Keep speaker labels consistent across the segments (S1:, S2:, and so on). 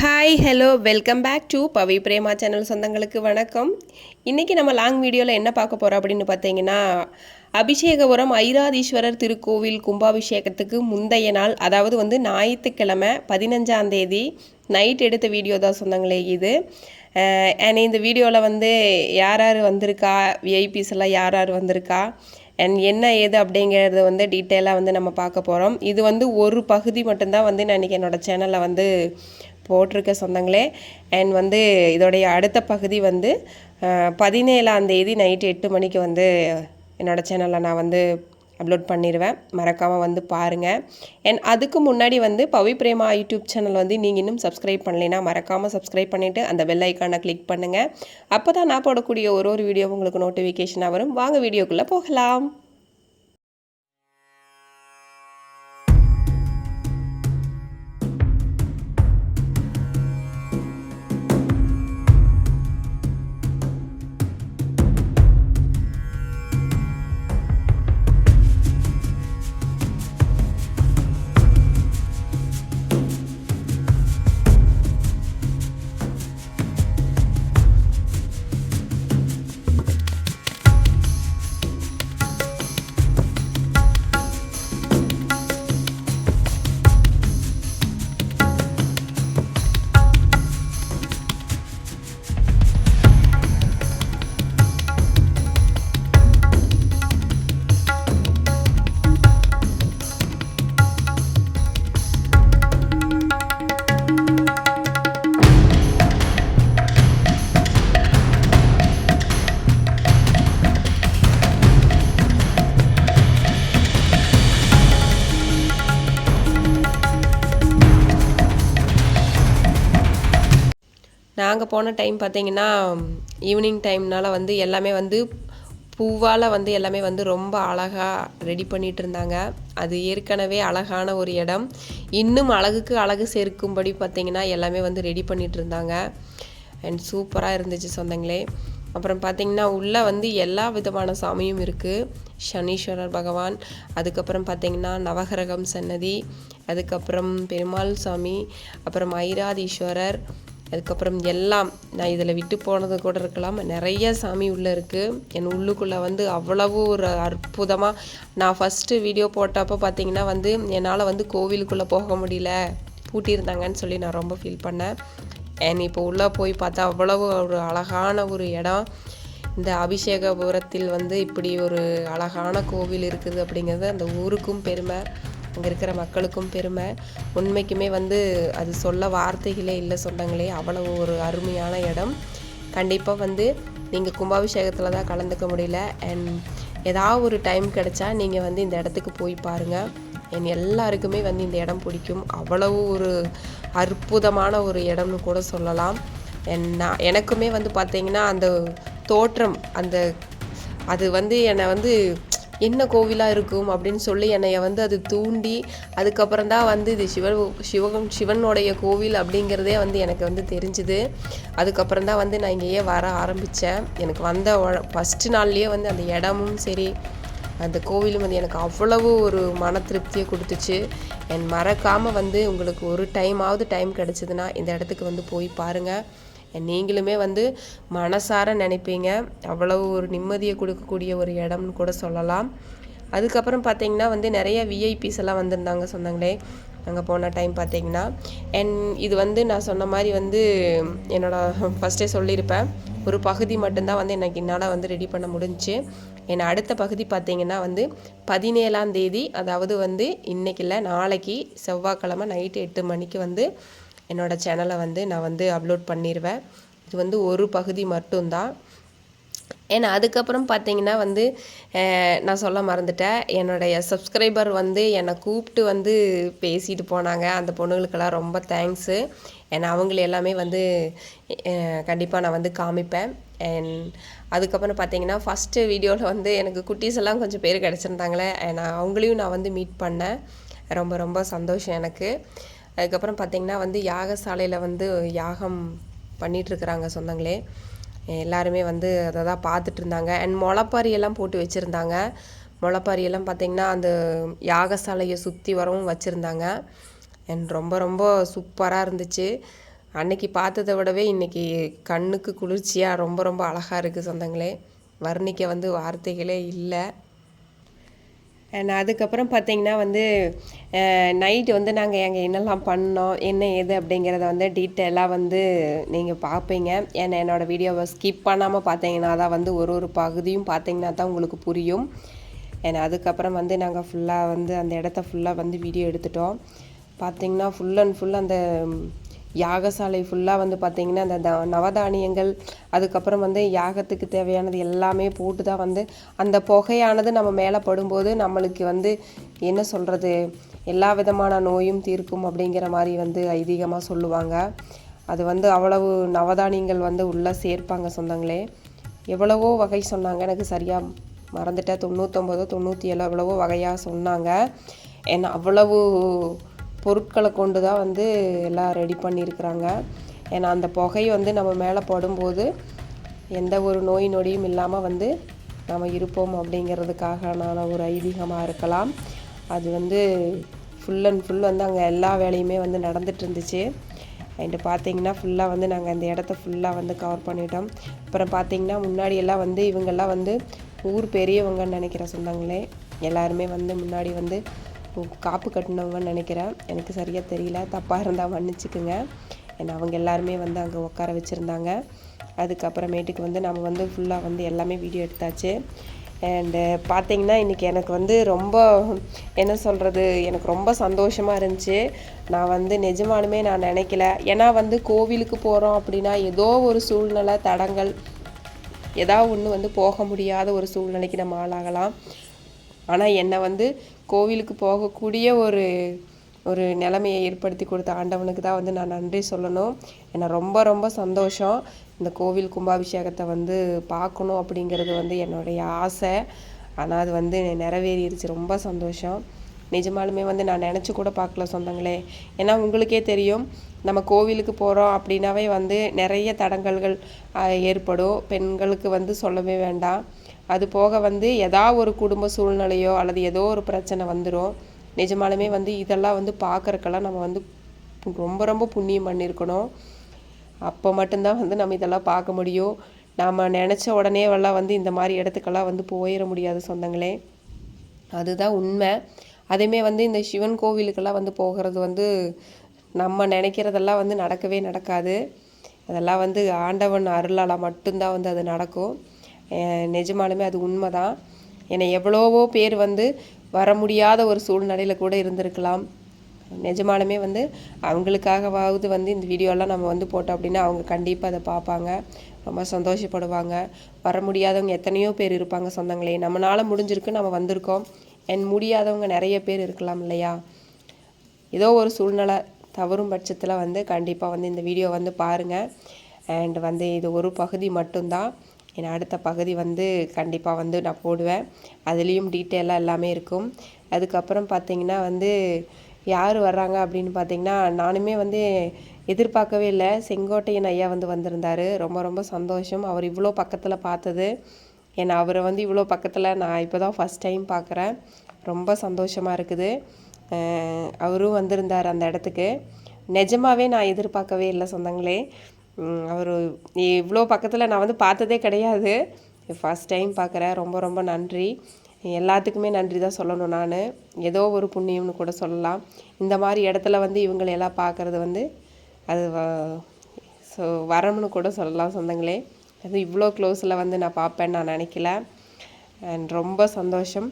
S1: Hi hello welcome back to Pavi Prema channel சொந்தங்களுக்கு வணக்கம். இன்றைக்கி நம்ம லாங் வீடியோவில் என்ன பார்க்க போகிறோம் அப்படின்னு பார்த்தீங்கன்னா, அபிஷேகபுரம் ஐராதீஸ்வரர் திருக்கோவில் கும்பாபிஷேகத்துக்கு முந்தைய நாள், அதாவது ஞாயிற்றுக்கிழமை 15ஆம் தேதி நைட் எடுத்த வீடியோ தான் சொந்தங்களே இது. அண்ட் இந்த வீடியோவில் யார் யார் வந்திருக்கா, விஐபிஸ் எல்லாம் யார் யார் வந்திருக்கா அண்ட் என்ன ஏது அப்படிங்கிறத டீட்டெயிலாக நம்ம பார்க்க போகிறோம். இது ஒரு பகுதி மட்டும்தான் நான் இன்றைக்கி என்னோடய சேனலில் போட்டிருக்க சொந்தங்களே. அண்ட் இதோடைய அடுத்த பகுதி 17ஆம் தேதி நைட்டு 8 மணிக்கு என்னோடய சேனலில் நான் அப்லோட் பண்ணிடுவேன். மறக்காமல் பாருங்கள். அண்ட் அதுக்கு முன்னாடி பவி பிரேமா யூடியூப் சேனல் நீங்கள் இன்னும் சப்ஸ்கிரைப் பண்ணலைன்னா மறக்காமல் சப்ஸ்கிரைப் பண்ணிவிட்டு அந்த பெல் ஐக்கானை கிளிக் பண்ணுங்கள். அப்போ தான் நான் போடக்கூடிய ஒரு வீடியோ உங்களுக்கு நோட்டிஃபிகேஷனாக வரும். வாங்க வீடியோக்குள்ளே போகலாம். நாங்கள் போன டைம் பார்த்தீங்கன்னா ஈவினிங் டைம்னால எல்லாமே பூவால் எல்லாமே ரொம்ப அழகாக ரெடி பண்ணிகிட்டு இருந்தாங்க. அது ஏற்கனவே அழகான ஒரு இடம். இன்னும் அழகுக்கு அழகு சேர்க்கும்படி பார்த்திங்கன்னா எல்லாமே ரெடி பண்ணிகிட்டு இருந்தாங்க. அண்ட் சூப்பராக இருந்துச்சு சொந்தங்களே. அப்புறம் பார்த்திங்கன்னா உள்ளே எல்லா விதமான சாமியும் இருக்குது. சனீஸ்வரர் பகவான், அதுக்கப்புறம் பார்த்திங்கன்னா நவகிரகம் சன்னதி, அதுக்கப்புறம் பெருமாள் சாமி, அப்புறம் ஐராதீஸ்வரர், அதுக்கப்புறம் எல்லாம் நான் இதில் விட்டு போனது கூட இருக்கலாம். நிறைய சாமி உள்ளே இருக்குது. என் உள்ளுக்குள்ளே அவ்வளவு ஒரு அற்புதமாக, நான் ஃபஸ்ட்டு வீடியோ போட்டப்போ பார்த்திங்கன்னா என்னால் கோவிலுக்குள்ளே போக முடியல, பூட்டியிருந்தாங்கன்னு சொல்லி நான் ரொம்ப ஃபீல் பண்ணேன். அண்ட் இப்போ உள்ளே போய் பார்த்தா அவ்வளவு ஒரு அழகான ஒரு இடம். இந்த அபிஷேகபுரத்தில் இப்படி ஒரு அழகான கோவில் இருக்குது அப்படிங்கிறது அந்த ஊருக்கும் பெருமை, அங்கே இருக்கிற மக்களுக்கும் பெருமை. உண்மைக்குமே அது சொல்ல வார்த்தைகளே இல்லை சொந்தங்களே. அவ்வளவு ஒரு அருமையான இடம். கண்டிப்பாக நீங்கள் கும்பாபிஷேகத்தில் தான் கலந்துக்க முடியல, அண்ட் ஏதாவது ஒரு டைம் கிடச்சா நீங்கள் இந்த இடத்துக்கு போய் பாருங்கள். என் எல்லாருக்குமே இந்த இடம் பிடிக்கும். அவ்வளவு ஒரு அற்புதமான ஒரு இடம்னு கூட சொல்லலாம். எனக்குமே பார்த்தீங்கன்னா அந்த தோற்றம், அது என்னை என்ன கோவிலாக இருக்கும் அப்படின்னு சொல்லி என்னை அது தூண்டி, அதுக்கப்புறம் தான் இது சிவனுடைய கோவில் அப்படிங்கிறதே எனக்கு தெரிஞ்சுது. அதுக்கப்புறம் தான் நான் இங்கேயே வர ஆரம்பித்தேன். எனக்கு ஃபஸ்ட்டு நாள்லேயே அந்த இடமும் சரி அந்த கோவிலும் எனக்கு அவ்வளவு ஒரு மன திருப்தியை கொடுத்துச்சு. என் மறக்காமல் உங்களுக்கு ஒரு டைம் கிடச்சிதுன்னா இந்த இடத்துக்கு போய் பாருங்கள். நீங்களுமே மனசார நினைப்பீங்க. அவ்வளவு ஒரு நிம்மதியை கொடுக்கக்கூடிய ஒரு இடம்னு கூட சொல்லலாம். அதுக்கப்புறம் பார்த்திங்கன்னா நிறைய விஐபிஸ் எல்லாம் வந்திருந்தாங்க சொன்னாங்களே நாங்கள் போன டைம் பார்த்திங்கன்னா. அண்ட் இது நான் சொன்ன மாதிரி என்னோடய ஃபஸ்ட்டே சொல்லியிருப்பேன், ஒரு பகுதி மட்டும்தான் எனக்கு என்னால் ரெடி பண்ண முடிஞ்சிச்சு. என் அடுத்த பகுதி பார்த்திங்கன்னா 17ஆம் தேதி, அதாவது இன்றைக்கி இல்லை நாளைக்கு செவ்வாய்க்கிழமை நைட்டு 8 மணிக்கு என்னோடய சேனலை நான் அப்லோட் பண்ணிடுவேன். இது ஒரு பகுதி மட்டும்தான். ஏன்னா அதுக்கப்புறம் பார்த்திங்கன்னா நான் சொல்ல மறந்துட்டேன், என்னுடைய சப்ஸ்கிரைபர் என்னை கூப்பிட்டு பேசிட்டு போனாங்க. அந்த பொண்ணுங்களுக்கெல்லாம் ரொம்ப தேங்க்ஸு. ஏன்னா அவங்கள எல்லாமே கண்டிப்பாக நான் காமிப்பேன். அண்ட் அதுக்கப்புறம் பார்த்திங்கன்னா ஃபஸ்ட்டு வீடியோவில் எனக்கு குட்டீஸ் எல்லாம் கொஞ்சம் பேர் கிடச்சிருந்தாங்களே, நான் அவங்களையும் நான் மீட் பண்ணேன். ரொம்ப ரொம்ப சந்தோஷம் எனக்கு. அதுக்கப்புறம் பார்த்திங்கன்னா யாகசாலையில் யாகம் பண்ணிகிட்ருக்குறாங்க சொந்தங்களே. எல்லாருமே அதை தான் பார்த்துட்டு இருந்தாங்க. அண்ட் முளைப்பாரியெல்லாம் போட்டு வச்சுருந்தாங்க. முளைப்பாரியெல்லாம் பார்த்திங்கன்னா அந்த யாகசாலையை சுற்றி வரவும் வச்சுருந்தாங்க. அண்ட் ரொம்ப ரொம்ப சூப்பராக இருந்துச்சு. அன்னைக்கு பார்த்ததை விடவே இன்றைக்கி கண்ணுக்கு குளிர்ச்சியாக ரொம்ப ரொம்ப அழகாக இருக்குது சொந்தங்களே. வர்ணிக்க வந்து வார்த்தைகளே இல்லை. அண்ட் அதுக்கப்புறம் பார்த்திங்கன்னா வந்து நைட்டு வந்து நாங்கள் எங்கே என்னெல்லாம் பண்ணோம் என்ன ஏது அப்படிங்கிறத வந்து டீட்டெயிலாக வந்து நீங்கள் பார்ப்பீங்க. ஏன்னா என்னோடய வீடியோவை ஸ்கிப் பண்ணாமல் பார்த்தீங்கன்னா தான் வந்து ஒரு பகுதியும் பார்த்தீங்கன்னா தான் உங்களுக்கு புரியும். ஏன்னா அதுக்கப்புறம் வந்து நாங்கள் ஃபுல்லாக வந்து அந்த இடத்த ஃபுல்லாக வந்து வீடியோ எடுத்துட்டோம். பார்த்திங்கன்னா ஃபுல் அண்ட் ஃபுல் அந்த யாகசாலை ஃபுல்லாக வந்து பார்த்திங்கன்னா அந்த நவதானியங்கள், அதுக்கப்புறம் வந்து யாகத்துக்கு தேவையானது எல்லாமே போட்டு தான் வந்து அந்த புகையானது நம்ம மேலே படும்போது நம்மளுக்கு வந்து என்ன சொல்கிறது, எல்லா விதமான நோயும் தீர்க்கும் அப்படிங்கிற மாதிரி வந்து ஐதீகமாக சொல்லுவாங்க. அது வந்து அவ்வளவு நவதானியங்கள் வந்து உள்ளே சேர்ப்பாங்க சொந்தங்களே. எவ்வளவோ வகை சொன்னாங்க, எனக்கு சரியாக மறந்துட்டேன், 99 97 எவ்வளவோ வகையாக சொன்னாங்க. ஏன்னா அவ்வளவு பொருட்களை கொண்டு தான் வந்து எல்லாம் ரெடி பண்ணியிருக்கிறாங்க. ஏன்னா அந்த புகை வந்து நம்ம மேலே படும்போது எந்த ஒரு நோய் நொடியும் இல்லாமல் வந்து நம்ம இருப்போம் அப்படிங்கிறதுக்கான ஒரு ஐதீகமாக இருக்கலாம். அது வந்து ஃபுல் அண்ட் ஃபுல் வந்து அங்கே எல்லா வேலையுமே வந்து நடந்துட்டு இருந்துச்சு. அண்டு பார்த்திங்கன்னா ஃபுல்லாக வந்து நாங்கள் அந்த இடத்த ஃபுல்லாக வந்து கவர் பண்ணிட்டோம். அப்புறம் பார்த்திங்கன்னா முன்னாடியெல்லாம் வந்து இவங்கெல்லாம் வந்து ஊர் பெரியவங்கன்னு நினைக்கிற சொந்தங்களே. எல்லாருமே வந்து முன்னாடி வந்து காப்பு கட்டினவங்கன்னு நினைக்கிறேன், எனக்கு சரியாக தெரியல, தப்பாக இருந்தால் மன்னிச்சுக்குங்க. ஏன்னா அவங்க எல்லாருமே வந்து அங்கே உட்கார வச்சுருந்தாங்க. அதுக்கப்புறமேட்டுக்கு வந்து நம்ம வந்து ஃபுல்லாக வந்து எல்லாமே வீடியோ எடுத்தாச்சு. அண்டு பார்த்திங்கன்னா இன்றைக்கி எனக்கு வந்து ரொம்ப என்ன சொல்கிறது, எனக்கு ரொம்ப சந்தோஷமாக இருந்துச்சு. நான் வந்து நிஜமாலுமே நான் நினைக்கல. ஏன்னா வந்து கோவிலுக்கு போகிறோம் அப்படின்னா ஏதோ ஒரு சூழ்நிலை தடங்கள் ஏதாவது ஒன்று வந்து போக முடியாத ஒரு சூழ்நிலைக்கு நம்ம ஆளாகலாம். ஆனால் என்னை வந்து கோவிலுக்கு போகக்கூடிய ஒரு நிலைமையை ஏற்படுத்தி கொடுத்த ஆண்டவனுக்கு தான் வந்து நான் நன்றி சொல்லணும். என்னை ரொம்ப ரொம்ப சந்தோஷம். இந்த கோவில் கும்பாபிஷேகத்தை வந்து பார்க்கணும் அப்படிங்கிறது வந்து என்னுடைய ஆசை. ஆனால் அது வந்து நிறைவேறிடுச்சு. ரொம்ப சந்தோஷம். நிஜமாலுமே வந்து நான் நினச்சி கூட பார்க்கல சொந்தங்களே. ஏன்னா உங்களுக்கே தெரியும், நம்ம கோவிலுக்கு போகிறோம் அப்படின்னாவே வந்து நிறைய தடங்கல்கள் ஏற்படும். பெண்களுக்கு வந்து சொல்லவே வேண்டாம். அது போக வந்து ஏதாவது ஒரு குடும்ப சூழ்நிலையோ அல்லது ஏதோ ஒரு பிரச்சனை வந்துடும். நிஜமாலுமே வந்து இதெல்லாம் வந்து பார்க்குறக்கெல்லாம் நம்ம வந்து ரொம்ப ரொம்ப புண்ணியம் பண்ணியிருக்கணும். அப்போ மட்டும்தான் வந்து நம்ம இதெல்லாம் பார்க்க முடியும். நாம் நினச்ச உடனேவெல்லாம் வந்து இந்த மாதிரி இடத்துக்கெல்லாம் வந்து போயிட முடியாது சொந்தங்களே. அதுதான் உண்மை. அதேமே வந்து இந்த சிவன் கோவிலுக்கெல்லாம் வந்து போகிறது வந்து நம்ம நினைக்கிறதெல்லாம் வந்து நடக்கவே நடக்காது. அதெல்லாம் வந்து ஆண்டவன் அருளால் மட்டும்தான் வந்து அது நடக்கும். நிஜமாலுமே அது உண்மை தான். ஏன்னா எவ்வளவோ பேர் வந்து வர முடியாத ஒரு சூழ்நிலையில் கூட இருந்திருக்கலாம். நிஜமாலுமே வந்து அவங்களுக்காகவாவது வந்து இந்த வீடியோலாம் நம்ம வந்து போட்டோம் அப்படின்னா அவங்க கண்டிப்பாக அதை பார்ப்பாங்க, ரொம்ப சந்தோஷப்படுவாங்க. வர முடியாதவங்க எத்தனையோ பேர் இருப்பாங்க சொந்தங்களே. நம்மளால் முடிஞ்சிருக்கு, நம்ம வந்திருக்கோம். முடியாதவங்க நிறைய பேர் இருக்கலாம் இல்லையா. ஏதோ ஒரு சூழ்நிலை தவறும் பட்சத்தில் வந்து கண்டிப்பாக வந்து இந்த வீடியோ வந்து பாருங்கள். அண்ட் வந்து இது ஒரு பகுதி மட்டும்தான். ஏன்னா அடுத்த பகுதி வந்து கண்டிப்பாக வந்து நான் போடுவேன். அதுலேயும் டீட்டெயிலாக எல்லாமே இருக்கும். அதுக்கப்புறம் பார்த்திங்கன்னா வந்து யார் வர்றாங்க அப்படின்னு பார்த்திங்கன்னா, நானுமே வந்து எதிர்பார்க்கவே இல்லை. செங்கோட்டையன் ஐயா வந்து வந்திருந்தார். ரொம்ப ரொம்ப சந்தோஷம் அவர் இவ்வளோ பக்கத்தில் பார்த்தது. ஏன்னா அவரை வந்து இவ்வளோ பக்கத்தில் நான் இப்போ தான் ஃபஸ்ட் டைம் பார்க்குறேன். ரொம்ப சந்தோஷமாக இருக்குது. அவரும் வந்திருந்தார் அந்த இடத்துக்கு. நிஜமாகவே நான் எதிர்பார்க்கவே இல்லை சொந்தங்களே. அவர் இவ்வளோ பக்கத்தில் நான் வந்து பார்த்ததே கிடையாது, ஃபஸ்ட் டைம் பார்க்குறேன். ரொம்ப ரொம்ப நன்றி. எல்லாத்துக்குமே நன்றி தான் சொல்லணும். நான் ஏதோ ஒரு புண்ணியம்னு கூட சொல்லலாம். இந்த மாதிரி இடத்துல வந்து இவங்களையெல்லாம் பார்க்குறது வந்து அது வரணும்னு கூட சொல்லலாம் சொந்தங்களே. அது இவ்வளோ க்ளோஸில் வந்து நான் பார்ப்பேன்னு நான் நினைக்கல. அண்ட் ரொம்ப சந்தோஷம்.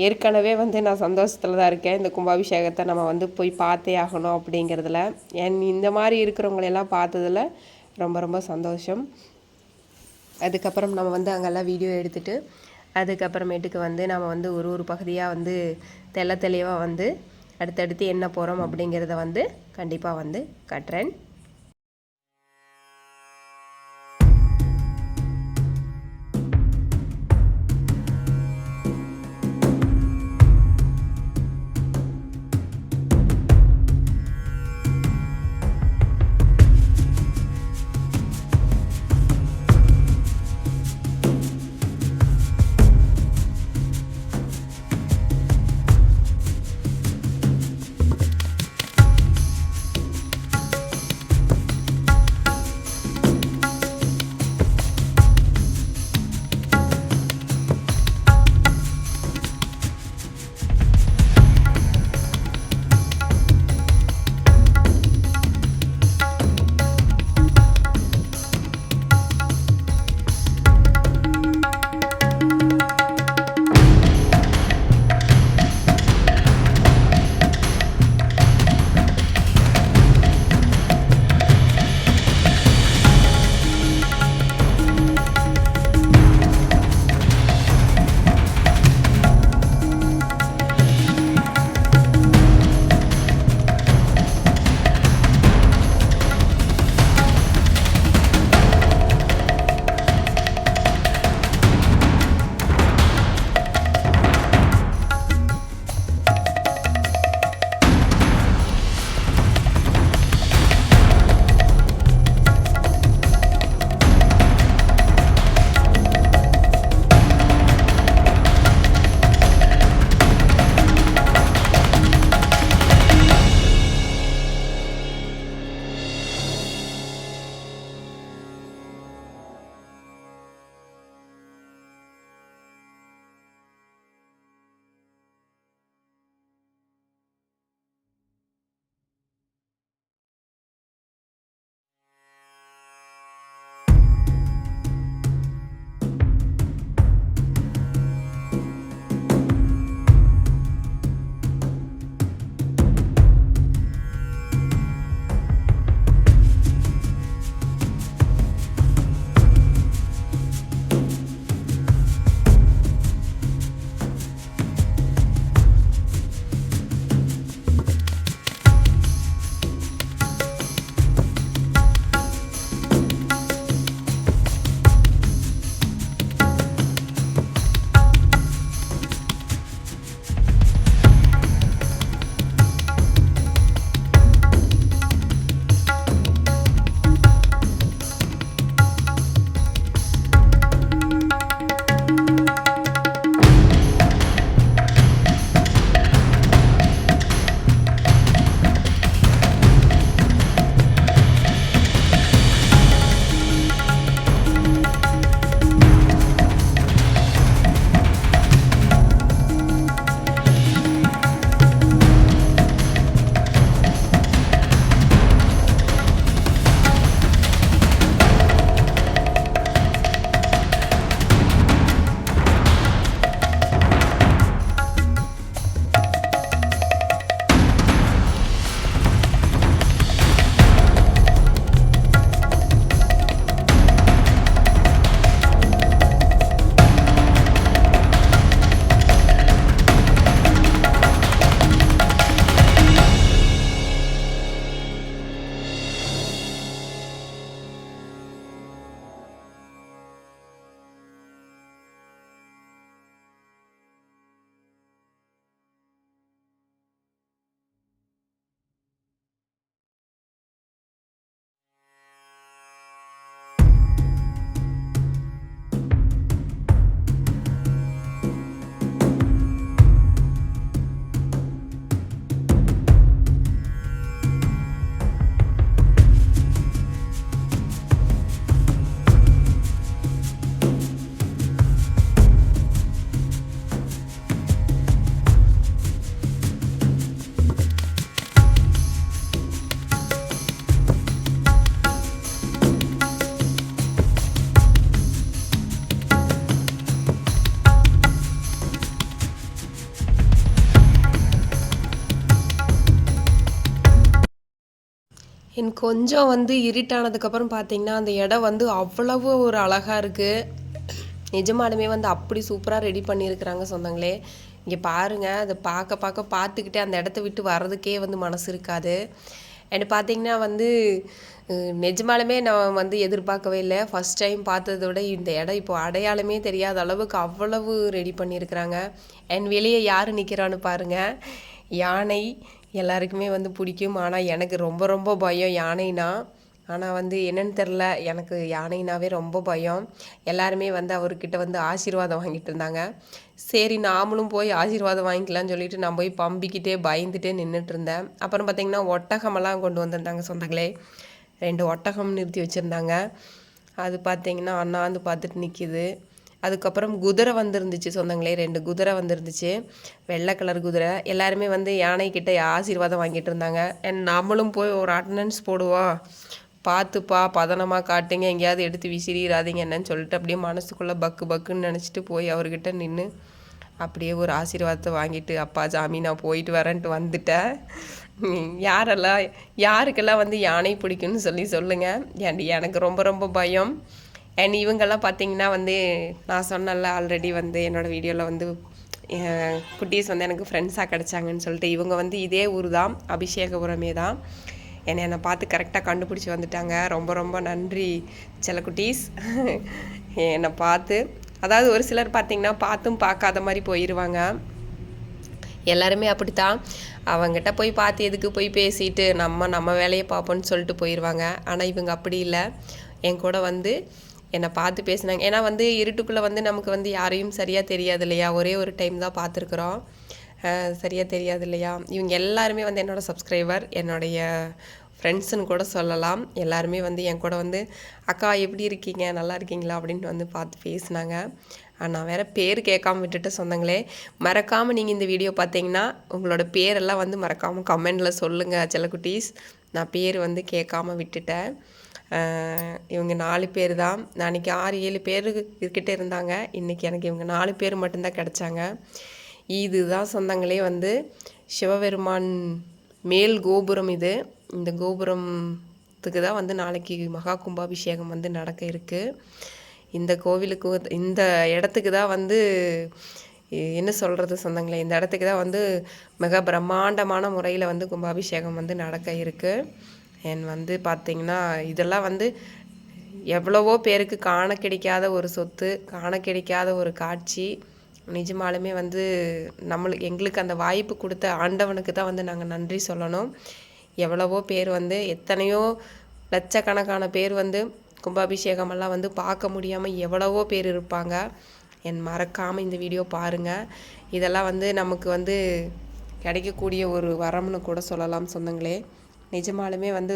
S1: ஏற்கனவே வந்து நான் சந்தோஷத்தில் தான் இருக்கேன். இந்த கும்பாபிஷேகத்தை நம்ம வந்து போய் பார்த்தே ஆகணும் அப்படிங்கிறதுல. இந்த மாதிரி இருக்கிறவங்களெல்லாம் பார்த்ததில் ரொம்ப ரொம்ப சந்தோஷம். அதுக்கப்புறம் நம்ம வந்து அங்கெல்லாம் வீடியோ எடுத்துகிட்டு அதுக்கப்புறமேட்டுக்கு வந்து நம்ம வந்து ஒரு பகுதியாக வந்து தெளிவாக வந்து அடுத்தடுத்து என்ன போகிறோம் அப்படிங்கிறத வந்து கண்டிப்பாக வந்து காட்டுறேன். கொஞ்சம் வந்து இருட்டானதுக்கப்புறம் பார்த்தீங்கன்னா அந்த இடம் வந்து அவ்வளவு ஒரு அழகாக இருக்குது. நிஜமாலுமே வந்து அப்படி சூப்பராக ரெடி பண்ணியிருக்கிறாங்க சொந்தங்களே. இங்கே பாருங்கள், அதை பார்த்துக்கிட்டே அந்த இடத்த விட்டு வர்றதுக்கே வந்து மனசு இருக்காது. அண்ட் பார்த்தீங்கன்னா வந்து நிஜமாலுமே நான் வந்து எதிர்பார்க்கவே இல்லை. ஃபஸ்ட் டைம் பார்த்ததை விட இந்த இடம் இப்போ அடையாளமே தெரியாத அளவுக்கு அவ்வளவு ரெடி பண்ணியிருக்கிறாங்க. அண்ட் வெளியே யார் நிற்கிறான்னு பாருங்கள், யானை. எல்லாருக்குமே வந்து பிடிக்கும். ஆனால் எனக்கு ரொம்ப ரொம்ப பயம் யானைனா. ஆனால் வந்து என்னன்னு தெரில, எனக்கு யானைனாவே ரொம்ப பயம். எல்லாருமே வந்து அவர்கிட்ட வந்து ஆசீர்வாதம் வாங்கிட்டு இருந்தாங்க. சரி நாமளும் போய் ஆசீர்வாதம் வாங்கிக்கலாம்னு சொல்லிட்டு நான் போய் பம்பிக்கிட்டே பயந்துட்டே நின்றுட்டு இருந்தேன். அப்புறம் பார்த்திங்கன்னா ஒட்டகமெல்லாம் கொண்டு வந்திருந்தாங்க சொந்தங்களே. 2 ஒட்டகம் நிறுத்தி வச்சுருந்தாங்க. அது பார்த்திங்கன்னா அண்ணாந்து பார்த்துட்டு நிற்கிது. அதுக்கப்புறம் குதிரை வந்துருந்துச்சு சொந்தங்களே. 2 குதிரை வந்துருந்துச்சு, வெள்ளை கலர் குதிரை. எல்லாருமே வந்து யானைக்கிட்ட ஆசீர்வாதம் வாங்கிட்டு இருந்தாங்க. அண்ட் நம்மளும் போய் ஒரு அட்டண்டன்ஸ் போடுவோம், பார்த்துப்பா பதனமாக காட்டுங்க, எங்கேயாவது எடுத்து விசிறிடாதீங்க என்னன்னு சொல்லிட்டு அப்படியே மனசுக்குள்ளே பக்குன்னு நினச்சிட்டு போய் அவர்கிட்ட நின்று அப்படியே ஒரு ஆசீர்வாதத்தை வாங்கிட்டு, அப்பா சாமி நான் போயிட்டு வரேன்ட்டு வந்துட்டேன். யாருக்கெல்லாம் வந்து யானை பிடிக்குன்னு சொல்லுங்கள். எனக்கு ரொம்ப ரொம்ப பயம். அண்ட் இவங்கெல்லாம் பார்த்தீங்கன்னா வந்து நான் சொன்னல ஆல்ரெடி வந்து என்னோடய வீடியோவில் வந்து குட்டீஸ் வந்து எனக்கு ஃப்ரெண்ட்ஸாக கிடச்சாங்கன்னு சொல்லிட்டு, இவங்க வந்து இதே ஊர் தான், அபிஷேகபுரமே தான். என்னை பார்த்து கரெக்டாக கண்டுபிடிச்சி வந்துட்டாங்க. ரொம்ப ரொம்ப நன்றி செல்ல குட்டீஸ். என்னை பார்த்து, அதாவது ஒரு சிலர் பார்த்திங்கன்னா பார்த்தும் பார்க்காத மாதிரி போயிடுவாங்க. எல்லாருமே அப்படித்தான். அவங்ககிட்ட போய் பார்த்து எதுக்கு போய் பேசிட்டு நம்ம வேலையை பார்ப்போன்னு சொல்லிட்டு போயிடுவாங்க. ஆனால் இவங்க அப்படி இல்லை, என் கூட வந்து என்னை பார்த்து பேசினாங்க. ஏன்னா வந்து இருட்டுக்குள்ளே வந்து நமக்கு வந்து யாரையும் சரியாக தெரியாது இல்லையா, ஒரே ஒரு டைம் தான் பார்த்துருக்குறோம், சரியாக தெரியாது இல்லையா. இவங்க எல்லாருமே வந்து என்னோடய சப்ஸ்கிரைபர், என்னுடைய ஃப்ரெண்ட்ஸுன்னு கூட சொல்லலாம். எல்லாருமே வந்து என் கூட வந்து அக்கா எப்படி இருக்கீங்க, நல்லா இருக்கீங்களா அப்படின்ட்டு வந்து பார்த்து பேசினாங்க. நான் வேறு பேர் கேட்காம விட்டுட்டு சொந்தங்களே. மறக்காமல் நீங்கள் இந்த வீடியோ பார்த்தீங்கன்னா உங்களோட பேரெல்லாம் வந்து மறக்காமல் கமெண்டில் சொல்லுங்கள் செல்லக்குட்டீஸ். நான் பேர் வந்து கேட்காம விட்டுட்டேன். இவங்க 4 பேர் தான். அன்றைக்கி 6-7 பேர் கிட்ட இருந்தாங்க. இன்றைக்கி எனக்கு இவங்க 4 பேர் மட்டும்தான் கிடச்சாங்க. இதுதான் சொந்தங்களே வந்து சிவபெருமான் மேல் கோபுரம். இந்த கோபுரத்துக்கு தான் வந்து நாளைக்கு மகா கும்பாபிஷேகம் வந்து நடக்க இருக்குது. இந்த கோவிலுக்கு இந்த இடத்துக்கு தான் வந்து என்ன சொல்கிறது சொந்தங்களே, இந்த இடத்துக்கு தான் வந்து மிக பிரம்மாண்டமான முறையில் வந்து கும்பாபிஷேகம் வந்து நடக்க இருக்குது. வந்து பார்த்திங்கன்னா இதெல்லாம் வந்து எவ்வளவோ பேருக்கு காண கிடைக்காத ஒரு சொத்து, காண கிடைக்காத ஒரு காட்சி. நிஜமாலுமே வந்து எங்களுக்கு அந்த வாய்ப்பு கொடுத்த ஆண்டவனுக்கு தான் வந்து நாங்கள் நன்றி சொல்லணும். எவ்வளவோ பேர் வந்து எத்தனையோ லட்சக்கணக்கான பேர் வந்து கும்பாபிஷேகமெல்லாம் வந்து பார்க்க முடியாமல் எவ்வளவோ பேர் இருப்பாங்க. மறக்காமல் இந்த வீடியோ பாருங்கள். இதெல்லாம் வந்து நமக்கு வந்து கிடைக்கக்கூடிய ஒரு வரம்னு கூட சொல்லலாம் சொந்தங்களே. நிஜமாலுமே வந்து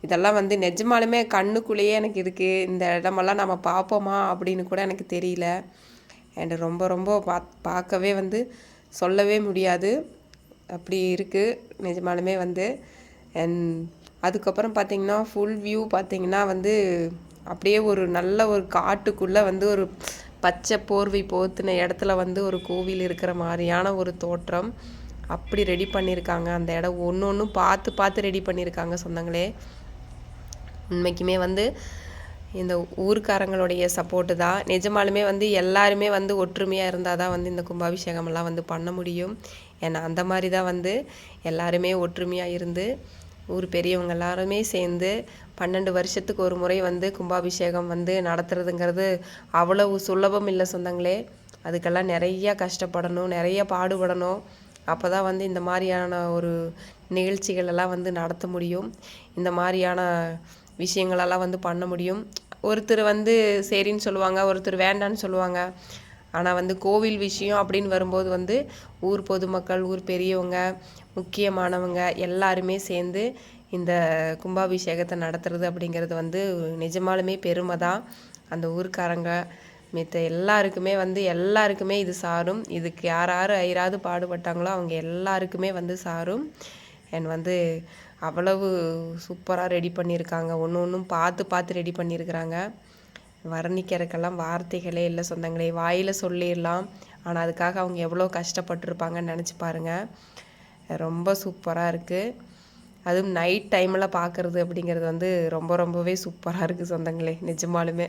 S1: இதெல்லாம் வந்து நிஜமாலுமே கண்ணுக்குள்ளேயே எனக்கு இருக்குது. இந்த இடமெல்லாம் நம்ம பார்ப்போமா அப்படின்னு கூட எனக்கு தெரியல. அண்ட் ரொம்ப ரொம்ப பார்க்கவே வந்து சொல்லவே முடியாது, அப்படி இருக்குது நிஜமாலுமே வந்து. அண்ட் அதுக்கப்புறம் பார்த்திங்கன்னா ஃபுல் வியூ பார்த்திங்கன்னா வந்து அப்படியே ஒரு நல்ல ஒரு காட்டுக்குள்ளே வந்து ஒரு பச்சை போர்வை போர்த்தின இடத்துல வந்து ஒரு கோவில் இருக்கிற மாதிரியான ஒரு தோற்றம். அப்படி ரெடி பண்ணியிருக்காங்க. அந்த இடம் ஒன்று பார்த்து ரெடி பண்ணியிருக்காங்க சொந்தங்களே. உண்மைக்குமே வந்து இந்த ஊர்க்காரங்களுடைய சப்போர்ட்டு தான். நிஜமாலுமே வந்து எல்லாருமே வந்து ஒற்றுமையாக இருந்தால் தான் வந்து இந்த கும்பாபிஷேகமெல்லாம் வந்து பண்ண முடியும். ஏன்னா அந்த மாதிரி தான் வந்து எல்லாருமே ஒற்றுமையாக இருந்து ஊர் பெரியவங்க எல்லாருமே சேர்ந்து 12 வருஷத்துக்கு ஒரு முறை வந்து கும்பாபிஷேகம் வந்து நடத்துறதுங்கிறது அவ்வளவு சுலபம் இல்லை சொந்தங்களே. அதுக்கெல்லாம் நிறையா கஷ்டப்படணும், நிறைய பாடுபடணும். அப்போ தான் வந்து இந்த மாதிரியான ஒரு நிகழ்ச்சிகள் எல்லாம் வந்து நடத்த முடியும். இந்த மாதிரியான விஷயங்களெல்லாம் வந்து பண்ண முடியும். ஒருத்தர் வந்து சரின்னு சொல்லுவாங்க, ஒருத்தர் வேண்டான்னு சொல்லுவாங்க. ஆனால் வந்து கோவில் விஷயம் அப்படின்னு வரும்போது வந்து ஊர் பொதுமக்கள், ஊர் பெரியவங்க, முக்கியமானவங்க எல்லாருமே சேர்ந்து இந்த கும்பாபிஷேகத்தை நடத்துறது அப்படிங்கிறது வந்து நிஜமாலுமே பெருமை தான். அந்த ஊர்க்காரங்க மித்த எல்லாருக்குமே இது சாரும். இதுக்கு யார் ஐராது பாடுபட்டாங்களோ அவங்க எல்லாருக்குமே வந்து சாரும். வந்து அவ்வளவு சூப்பராக ரெடி பண்ணியிருக்காங்க. ஒன்றும் பார்த்து ரெடி பண்ணியிருக்கிறாங்க. வர்ணிக்கிறதுக்கெல்லாம் வார்த்தைகளே இல்லை சொந்தங்களே. வாயில் சொல்லிடலாம், ஆனால் அதுக்காக அவங்க எவ்வளோ கஷ்டப்பட்டுருப்பாங்கன்னு நினச்சி பாருங்கள். ரொம்ப சூப்பராக இருக்குது. அதுவும் நைட் டைமில் பார்க்குறது அப்படிங்கிறது வந்து ரொம்பவே சூப்பராக இருக்குது சொந்தங்களே, நிஜமாலுமே.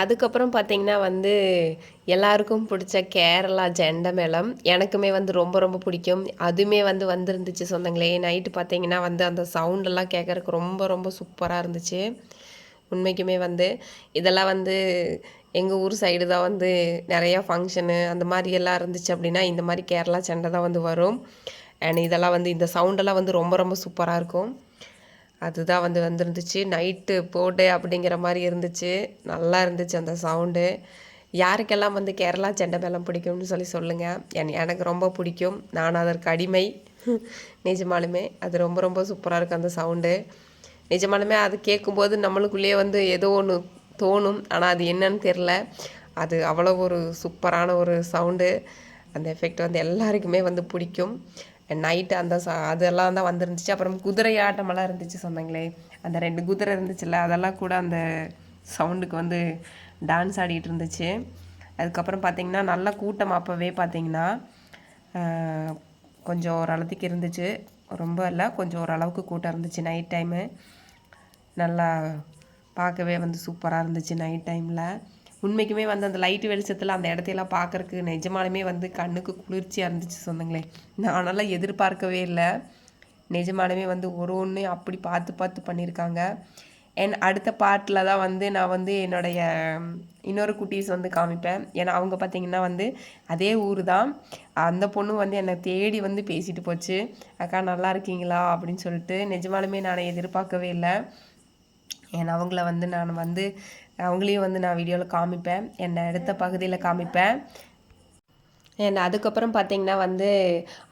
S1: அதுக்கப்புறம் பார்த்தீங்கன்னா வந்து எல்லாருக்கும் பிடிச்ச கேரளா ஜெண்டை மேளம் எனக்குமே வந்து ரொம்ப பிடிக்கும். அதுவுமே வந்து வந்துருந்துச்சு சொந்தங்களே. நைட்டு பார்த்தீங்கன்னா வந்து அந்த சவுண்டெல்லாம் கேட்குறக்கு ரொம்ப சூப்பராக இருந்துச்சு. உண்மைக்குமே வந்து இதெல்லாம் வந்து எங்கள் ஊர் சைடு தான் வந்து நிறையா ஃபங்க்ஷனு அந்த மாதிரி எல்லாம் இருந்துச்சு அப்படின்னா இந்த மாதிரி கேரளா ஜெண்டை தான் வந்து வரும். அண்ட் இதெல்லாம் வந்து இந்த சவுண்டெல்லாம் வந்து ரொம்ப சூப்பராக இருக்கும். அதுதான் வந்து வந்துருந்துச்சு. நைட்டு போடு அப்படிங்கிற மாதிரி இருந்துச்சு. நல்லா இருந்துச்சு அந்த சவுண்டு. யாருக்கெல்லாம் வந்து கேரளா ஜெண்டை மேளம் பிடிக்கும்னு சொல்லி சொல்லுங்கள். எனக்கு ரொம்ப பிடிக்கும். நான் அதற்கு அடிமை. நிஜமாலுமே அது ரொம்ப சூப்பராக இருக்கும் அந்த சவுண்டு. நிஜமாலுமே அது கேட்கும்போது நம்மளுக்குள்ளேயே வந்து ஏதோ ஒன்று தோணும். ஆனால் அது என்னன்னு தெரில. அது அவ்வளோ ஒரு சூப்பரான ஒரு சவுண்டு. அந்த எஃபெக்ட் வந்து எல்லாருக்குமே வந்து பிடிக்கும். நைட்டு அந்த அதெல்லாம் தான் வந்துருந்துச்சு. அப்புறம் குதிரை ஆட்டமெல்லாம் இருந்துச்சு சொன்னாங்களே. அந்த 2 குதிரை இருந்துச்சுல்ல, அதெல்லாம் கூட அந்த சவுண்டுக்கு வந்து டான்ஸ் ஆடிட்டு இருந்துச்சு. அதுக்கப்புறம் பார்த்திங்கன்னா நல்ல கூட்டம். அப்போவே பார்த்திங்கன்னா கொஞ்சம் ஓரளவுக்கு இருந்துச்சு. ரொம்ப இல்லை, கொஞ்சம் ஓரளவுக்கு கூட்டம் இருந்துச்சு நைட் டைமு. நல்லா பார்க்கவே வந்து சூப்பராக இருந்துச்சு நைட் டைமில். உண்மைக்குமே வந்து அந்த லைட்டு வெளிச்சத்தில் அந்த இடத்தையெல்லாம் பார்க்குறக்கு நிஜமாலுமே வந்து கண்ணுக்கு குளிர்ச்சியாக இருந்துச்சு சொந்தங்களே. நானெல்லாம் எதிர்பார்க்கவே இல்லை. நிஜமாலுமே வந்து ஒன்று அப்படி பார்த்து பண்ணியிருக்காங்க. அடுத்த பாட்டில் தான் வந்து நான் வந்து என்னுடைய இன்னொரு குட்டீஸ் வந்து காமிப்பேன். ஏன்னா அவங்க பார்த்திங்கன்னா வந்து அதே ஊர் தான். அந்த பொண்ணு வந்து என்னை தேடி வந்து பேசிட்டு போச்சு, அக்கா நல்லா இருக்கீங்களா அப்படின்னு சொல்லிட்டு. நிஜமாலுமே நான் எதிர்பார்க்கவே இல்லை. ஏன்னா அவங்கள வந்து நான் வந்து அவங்களையும் வந்து நான் வீடியோவில் காமிப்பேன், என்னை அடுத்த பகுதியில் காமிப்பேன். அதுக்கப்புறம் பார்த்திங்கன்னா வந்து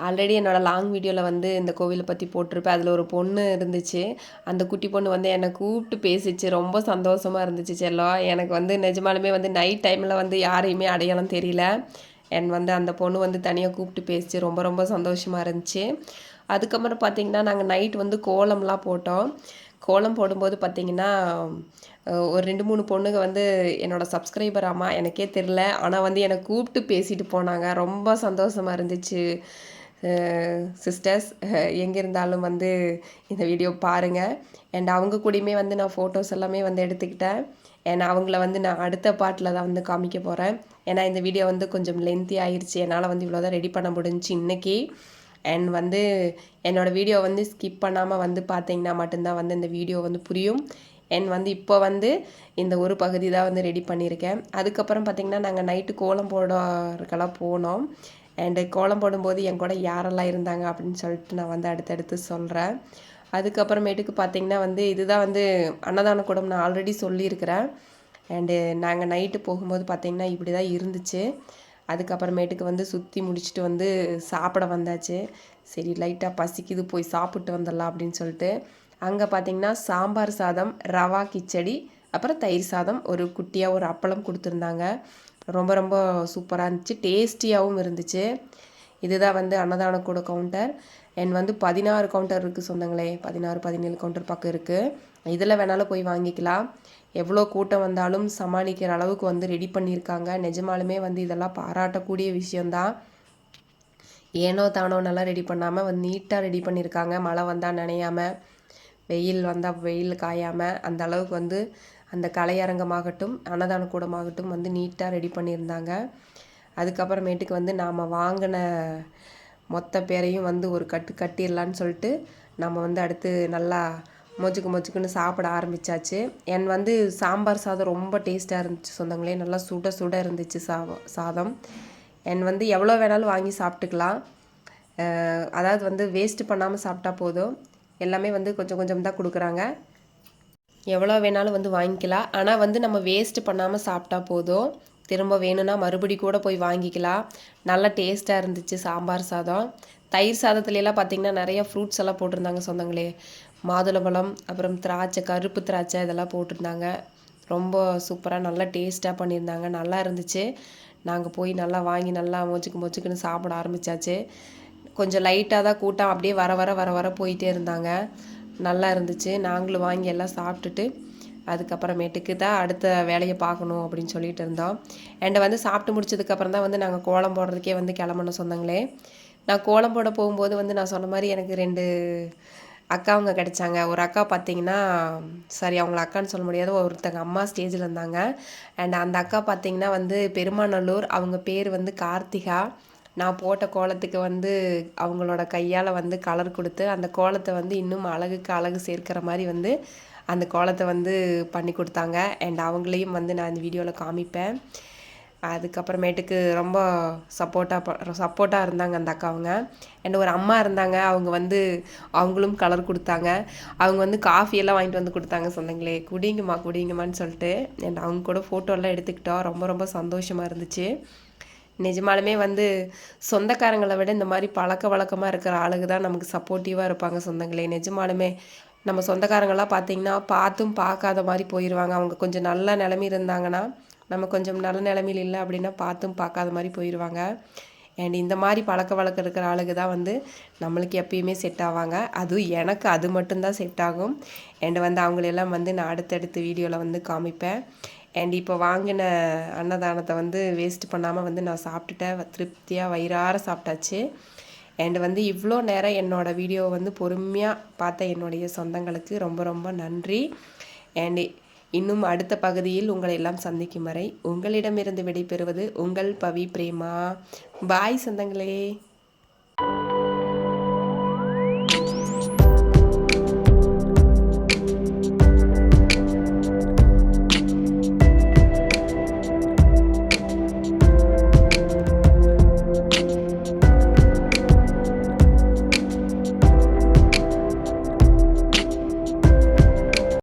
S1: ஆல்ரெடி என்னோடய லாங் வீடியோவில் வந்து இந்த கோவிலை பற்றி போட்டிருப்பேன். அதில் ஒரு பொண்ணு இருந்துச்சு. அந்த குட்டி பொண்ணு வந்து என்னை கூப்பிட்டு பேசிச்சு. ரொம்ப சந்தோஷமாக இருந்துச்சு செல்லம். எனக்கு வந்து நிஜமாலுமே வந்து நைட் டைமில் வந்து யாரையுமே அடையாளம் தெரியல. வந்து அந்த பொண்ணு வந்து தனியாக கூப்பிட்டு பேசிச்சு. ரொம்ப சந்தோஷமாக இருந்துச்சு. அதுக்கப்புறம் பார்த்திங்கன்னா நாங்கள் நைட் வந்து கோலம்லாம் போட்டோம். கோலம் போடும்போது பார்த்திங்கன்னா ஒரு 2-3 பொண்ணுங்க வந்து என்னோடய சப்ஸ்கிரைபர் ஆமா, எனக்கே தெரில. ஆனால் வந்து என்னை கூப்பிட்டு பேசிட்டு போனாங்க. ரொம்ப சந்தோஷமாக இருந்துச்சு. சிஸ்டர்ஸ் எங்கே இருந்தாலும் வந்து இந்த வீடியோ பாருங்கள். அவங்க கூடயுமே வந்து நான் ஃபோட்டோஸ் எல்லாமே வந்து எடுத்துக்கிட்டேன். ஏன்னா அவங்கள வந்து நான் அடுத்த பாட்டில் தான் வந்து காமிக்க போகிறேன். ஏன்னா இந்த வீடியோ வந்து கொஞ்சம் லென்த்தி ஆயிடுச்சு. என்னால் வந்து இவ்வளோ தான் ரெடி பண்ண முடிஞ்சிச்சு இன்றைக்கி. வந்து என்னோடய வீடியோ வந்து ஸ்கிப் பண்ணாமல் வந்து பார்த்தீங்கன்னா மட்டும்தான் வந்து இந்த வீடியோ வந்து புரியும். வந்து இப்போ வந்து இந்த ஒரு பகுதி தான் வந்து ரெடி பண்ணியிருக்கேன். அதுக்கப்புறம் பார்த்திங்கன்னா நாங்கள் நைட்டு கோலம் போடுறதுக்கெல்லாம் போனோம். அண்டு கோலம் போடும்போது என் கூட யாரெல்லாம் இருந்தாங்க அப்படின்னு சொல்லிட்டு நான் வந்து அடுத்தடுத்து சொல்கிறேன். அதுக்கப்புறமேட்டுக்கு பார்த்திங்கன்னா வந்து இதுதான் வந்து அன்னதான கூடம் நான் ஆல்ரெடி சொல்லியிருக்கிறேன். அண்டு நாங்கள் நைட்டு போகும்போது பார்த்திங்கன்னா இப்படி தான் இருந்துச்சு. அதுக்கப்புறமேட்டுக்கு வந்து சுற்றி முடிச்சுட்டு வந்து சாப்பிட வந்தாச்சு. சரி லைட்டாக பசிக்குது போய் சாப்பிட்டு வந்துடலாம் அப்படின்னு சொல்லிட்டு அங்கே பார்த்திங்கன்னா சாம்பார் சாதம், ரவா கிச்சடி, அப்புறம் தயிர் சாதம், ஒரு குட்டியாக ஒரு அப்பளம் கொடுத்துருந்தாங்க. ரொம்ப ரொம்ப சூப்பராக இருந்துச்சு, டேஸ்டியாகவும் இருந்துச்சு. இதுதான் வந்து அன்னதான கூட கவுண்டர். என் வந்து 16 கவுண்டர் இருக்குது சொந்தங்களே, 16 17 கவுண்டர் பக்கம் இருக்குது. இதில் வேணாலும் போய் வாங்கிக்கலாம். எவ்வளோ கூட்டம் வந்தாலும் சமாளிக்கிற அளவுக்கு வந்து ரெடி பண்ணியிருக்காங்க. நிஜமாலுமே வந்து இதெல்லாம் பாராட்டக்கூடிய விஷயந்தான். ஏனோ தானோ நல்லா ரெடி பண்ணாமல் வந்து நீட்டாக ரெடி பண்ணியிருக்காங்க. மழை வந்தால் நனையாமல், வெயில் வந்தால் வெயில் காயாமல், அந்த அளவுக்கு வந்து அந்த கலையரங்கமாகட்டும் அன்னதான கூடமாகட்டும் வந்து நீட்டாக ரெடி பண்ணியிருந்தாங்க. அதுக்கப்புறமேட்டுக்கு வந்து நாம் வாங்கின மொத்த பேரையும் வந்து ஒரு கட்டிடலான்னு சொல்லிட்டு நம்ம வந்து அடுத்து நல்லா மொச்சுக்குன்னு சாப்பிட ஆரம்பித்தாச்சு. என் வந்து சாம்பார் சாதம் ரொம்ப டேஸ்ட்டாக இருந்துச்சு சொந்தங்களே, நல்லா சுட சுட இருந்துச்சு சாதம். என் வந்து எவ்வளோ வேணாலும் வாங்கி சாப்பிட்டுக்கலாம். அதாவது வந்து வேஸ்ட்டு பண்ணாமல் சாப்பிட்டா போதும். எல்லாமே வந்து கொஞ்சம் கொஞ்சம் தான் கொடுக்குறாங்க. எவ்வளோ வேணாலும் வந்து வாங்கிக்கலாம். ஆனால் வந்து நம்ம வேஸ்ட்டு பண்ணாமல் சாப்பிட்டா போதும். திரும்ப வேணும்னா மறுபடி கூட போய் வாங்கிக்கலாம். நல்லா டேஸ்ட்டாக இருந்துச்சு சாம்பார் சாதம். தயிர் சாதத்துலலாம் பார்த்திங்கன்னா நிறையா ஃப்ரூட்ஸ் எல்லாம் போட்டிருந்தாங்க சொந்தங்களே. மாதுளம்பழம், அப்புறம் திராட்சை, கருப்பு திராட்சை இதெல்லாம் போட்டிருந்தாங்க. ரொம்ப சூப்பராக நல்லா டேஸ்ட்டாக பண்ணியிருந்தாங்க. நல்லா இருந்துச்சு. நாங்கள் போய் நல்லா வாங்கி நல்லா மொச்சுக்குன்னு சாப்பிட ஆரம்பித்தாச்சு. கொஞ்சம் லைட்டாக தான் கூட்டம், அப்படியே வர வர போயிட்டே இருந்தாங்க. நல்லா இருந்துச்சு. நாங்களும் வாங்கி எல்லாம் சாப்பிட்டுட்டு அதுக்கப்புறமேட்டுக்கு தான் அடுத்த வேலையை பார்க்கணும் அப்படின்னு சொல்லிட்டு இருந்தோம். அண்ட் வந்து சாப்பிட்டு முடிச்சதுக்கப்புறம் தான் வந்து நாங்கள் கோலம் போடுறதுக்கே வந்து கிளம்பணும் சொந்தங்களே. நான் கோலம் போட போகும்போது வந்து நான் சொன்ன மாதிரி எனக்கு 2 அக்காவுங்க கிடைச்சாங்க. ஒரு அக்கா பார்த்தீங்கன்னா, சரி அவங்கள அக்கான்னு சொல்ல முடியாது, ஒருத்தங்க அம்மா ஸ்டேஜில் இருந்தாங்க. அண்ட் அந்த அக்கா பார்த்தீங்கன்னா வந்து பெருமாநல்லூர், அவங்க பேர் வந்து கார்த்திகா. நான் போட்ட கோலத்துக்கு வந்து அவங்களோட கையால் வந்து கலர் கொடுத்து அந்த கோலத்தை வந்து இன்னும் அழகுக்கு அழகு சேர்க்கிற மாதிரி வந்து அந்த கோலத்தை வந்து பண்ணி கொடுத்தாங்க. அண்ட் அவங்களையும் வந்து நான் இந்த வீடியோவில் காமிப்பேன். அதுக்கப்புறமேட்டுக்கு ரொம்ப சப்போர்ட்டாக இருந்தாங்க அந்த அக்காவுங்க. அண்ட் ஒரு அம்மா இருந்தாங்க, அவங்க வந்து அவங்களும் கலர் கொடுத்தாங்க. அவங்க வந்து காஃபியெல்லாம் வாங்கிட்டு வந்து கொடுத்தாங்க சொந்தங்களே. குடிங்கம்மான்னு சொல்லிட்டு. அண்ட் அவங்க கூட ஃபோட்டோலாம் எடுத்துக்கிட்டோம். ரொம்ப ரொம்ப சந்தோஷமாக இருந்துச்சு. நிஜமாலுமே வந்து சொந்தக்காரங்களை விட இந்த மாதிரி பழக்க வழக்கமாக இருக்கிற ஆளுங்க தான் நமக்கு சப்போர்ட்டிவாக இருப்பாங்க சொந்தங்களே. நிஜமாலுமே நம்ம சொந்தக்காரங்களாம் பார்த்திங்கன்னா பார்த்தும் பார்க்காத மாதிரி போயிடுவாங்க. அவங்க கொஞ்சம் நல்ல நிலைமையில் இருந்தாங்கன்னா, நம்ம கொஞ்சம் நல்ல நிலைமையில் இல்லை அப்படின்னா பார்த்தும் பார்க்காத மாதிரி போயிடுவாங்க. அண்ட் இந்த மாதிரி பழக்க வழக்கம் இருக்கிற ஆளுங்க தான் வந்து நம்மளுக்கு எப்பயுமே செட் ஆவாங்க. அதுவும் எனக்கு அது மட்டும்தான் செட் ஆகும். அண்ட் வந்து அவங்களெல்லாம் வந்து நான் அடுத்தடுத்த வீடியோவில் வந்து காமிப்பேன். அண்ட் இப்போ வாங்கின அன்னதானத்தை வந்து வேஸ்ட் பண்ணாமல் வந்து நான் சாப்பிட்டுட்டேன். திருப்தியாக வயிறார சாப்பிட்டாச்சு. அண்ட் வந்து இவ்வளோ நேரம் என்னோடய வீடியோவை வந்து பொறுமையாக பார்த்த என்னுடைய சொந்தங்களுக்கு ரொம்ப ரொம்ப நன்றி. அண்ட் இன்னும் அடுத்த பகுதியில் உங்களை எல்லாம் சந்திக்கும் வரை உங்களிடமிருந்து விடைபெறுவது உங்கள் பவி பிரேமா. பாய் சொந்தங்களே.